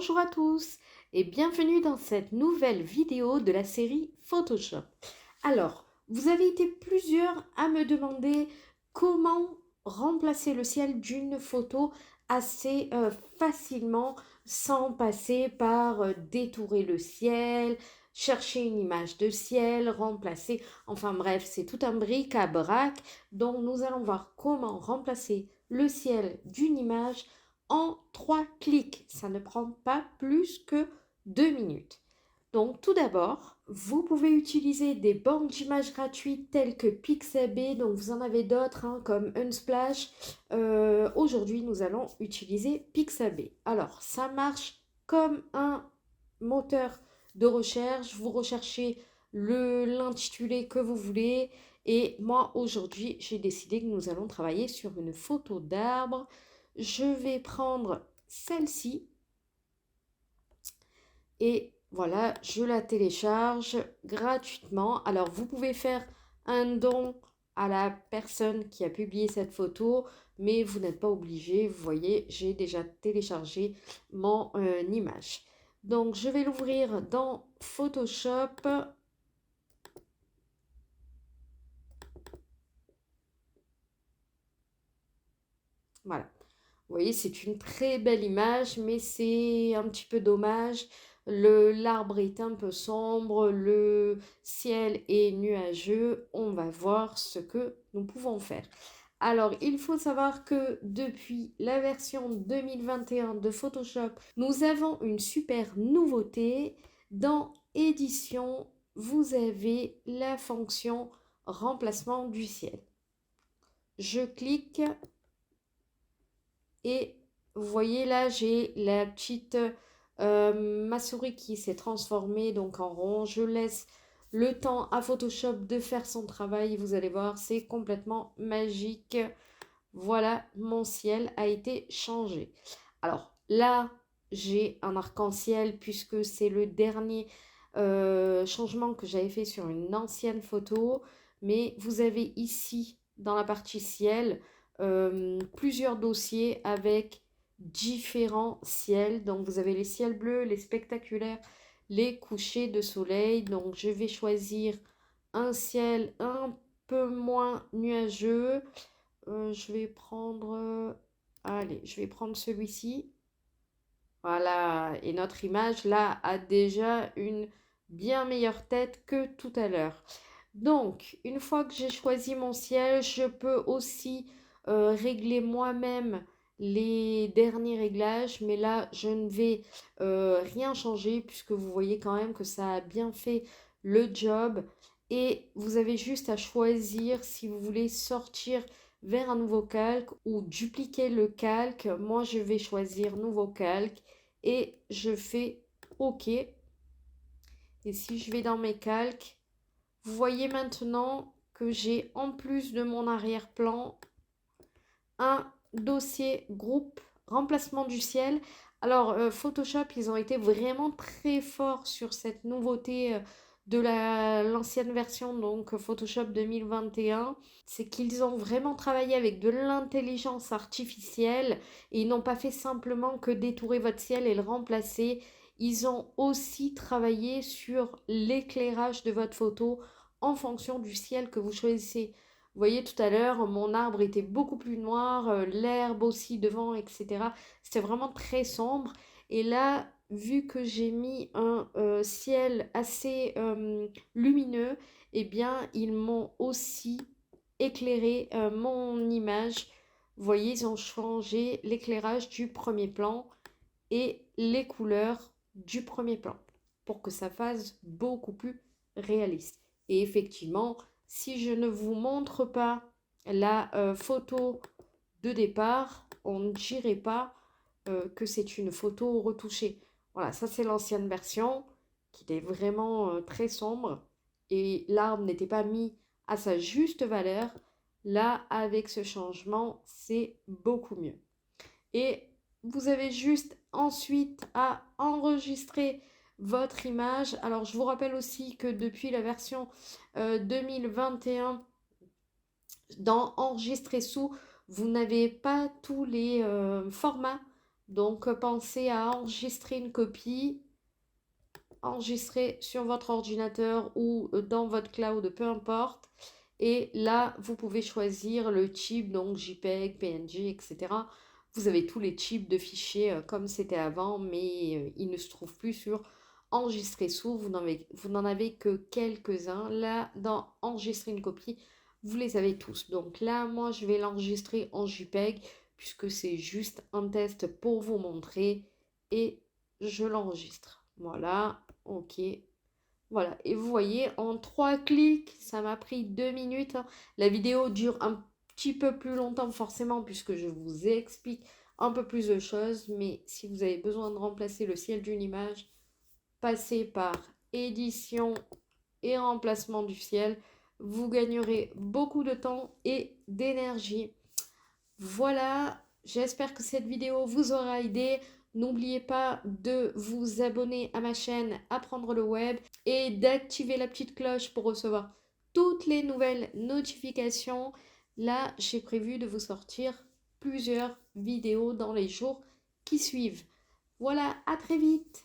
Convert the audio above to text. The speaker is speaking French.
Bonjour à tous et bienvenue dans cette nouvelle vidéo de la série Photoshop. Alors, vous avez été plusieurs à me demander comment remplacer le ciel d'une photo assez facilement sans passer par détourer le ciel, chercher une image de ciel, remplacer, enfin bref, c'est tout un bric-à-brac. Donc nous allons voir comment remplacer le ciel d'une image en 3 clics. Ça ne prend pas plus que 2 minutes. Donc tout d'abord, vous pouvez utiliser des banques d'images gratuites telles que Pixabay, donc vous en avez d'autres comme Unsplash. Aujourd'hui, nous allons utiliser Pixabay. Alors, ça marche comme un moteur de recherche. Vous recherchez l'intitulé que vous voulez. Et moi, aujourd'hui, j'ai décidé que nous allons travailler sur une photo d'arbre. Je vais prendre celle-ci et voilà, je la télécharge gratuitement. Alors, vous pouvez faire un don à la personne qui a publié cette photo, mais vous n'êtes pas obligé. Vous voyez, j'ai déjà téléchargé mon image. Donc, je vais l'ouvrir dans Photoshop. Voilà. Vous voyez, c'est une très belle image, mais c'est un petit peu dommage. L'arbre est un peu sombre, le ciel est nuageux. On va voir ce que nous pouvons faire. Alors, il faut savoir que depuis la version 2021 de Photoshop, nous avons une super nouveauté. Dans Édition, vous avez la fonction remplacement du ciel. Je clique. Et vous voyez là, j'ai la petite ma souris qui s'est transformée donc en rond. Je laisse le temps à Photoshop de faire son travail. Vous allez voir, c'est complètement magique. Voilà, mon ciel a été changé. Alors là, j'ai un arc-en-ciel puisque c'est le dernier changement que j'avais fait sur une ancienne photo. Mais vous avez ici, dans la partie ciel, plusieurs dossiers avec différents ciels. Donc vous avez les ciels bleus, les spectaculaires, les couchers de soleil. Donc je vais choisir un ciel un peu moins nuageux. Je vais prendre, allez, je vais prendre celui-ci. Voilà, et notre image là a déjà une bien meilleure tête que tout à l'heure. Donc, une fois que j'ai choisi mon ciel, je peux aussi régler moi-même les derniers réglages, mais là, je ne vais rien changer puisque vous voyez quand même que ça a bien fait le job. Et vous avez juste à choisir si vous voulez sortir vers un nouveau calque ou dupliquer le calque. Moi, je vais choisir nouveau calque et je fais OK. Et si je vais dans mes calques, vous voyez maintenant que j'ai en plus de mon arrière-plan un dossier groupe remplacement du ciel. Alors Photoshop, ils ont été vraiment très forts sur cette nouveauté de l'ancienne version, donc Photoshop 2021. C'est qu'ils ont vraiment travaillé avec de l'intelligence artificielle et ils n'ont pas fait simplement que détourer votre ciel et le remplacer. Ils ont aussi travaillé sur l'éclairage de votre photo en fonction du ciel que vous choisissez. Vous voyez, tout à l'heure, mon arbre était beaucoup plus noir, l'herbe aussi devant, etc. C'était vraiment très sombre. Et là, vu que j'ai mis un ciel assez lumineux, eh bien, ils m'ont aussi éclairé mon image. Vous voyez, ils ont changé l'éclairage du premier plan et les couleurs du premier plan pour que ça fasse beaucoup plus réaliste. Et effectivement, si je ne vous montre pas la photo de départ, on ne dirait pas que c'est une photo retouchée. Voilà, ça c'est l'ancienne version qui est vraiment très sombre et l'arbre n'était pas mis à sa juste valeur. Là, avec ce changement, c'est beaucoup mieux. Et vous avez juste ensuite à enregistrer votre image. Alors, je vous rappelle aussi que depuis la version 2021, dans Enregistrer sous, vous n'avez pas tous les formats Donc, pensez à enregistrer une copie, enregistrer sur votre ordinateur ou dans votre cloud, peu importe. Et là, vous pouvez choisir le type, donc JPEG, PNG, etc. Vous avez tous les types de fichiers comme c'était avant, mais ils ne se trouvent plus sur enregistrer sous. Vous n'en avez que quelques-uns. Là, dans enregistrer une copie, vous les avez tous. Donc là, moi, je vais l'enregistrer en JPEG puisque c'est juste un test pour vous montrer et je l'enregistre. Voilà, ok. Voilà, et vous voyez, en 3 clics, ça m'a pris 2 minutes. La vidéo dure un petit peu plus longtemps forcément puisque je vous explique un peu plus de choses. Mais si vous avez besoin de remplacer le ciel d'une image, passez par édition et remplacement du ciel. Vous gagnerez beaucoup de temps et d'énergie. Voilà, j'espère que cette vidéo vous aura aidé. N'oubliez pas de vous abonner à ma chaîne Apprendre le web et d'activer la petite cloche pour recevoir toutes les nouvelles notifications. Là, j'ai prévu de vous sortir plusieurs vidéos dans les jours qui suivent. Voilà, à très vite!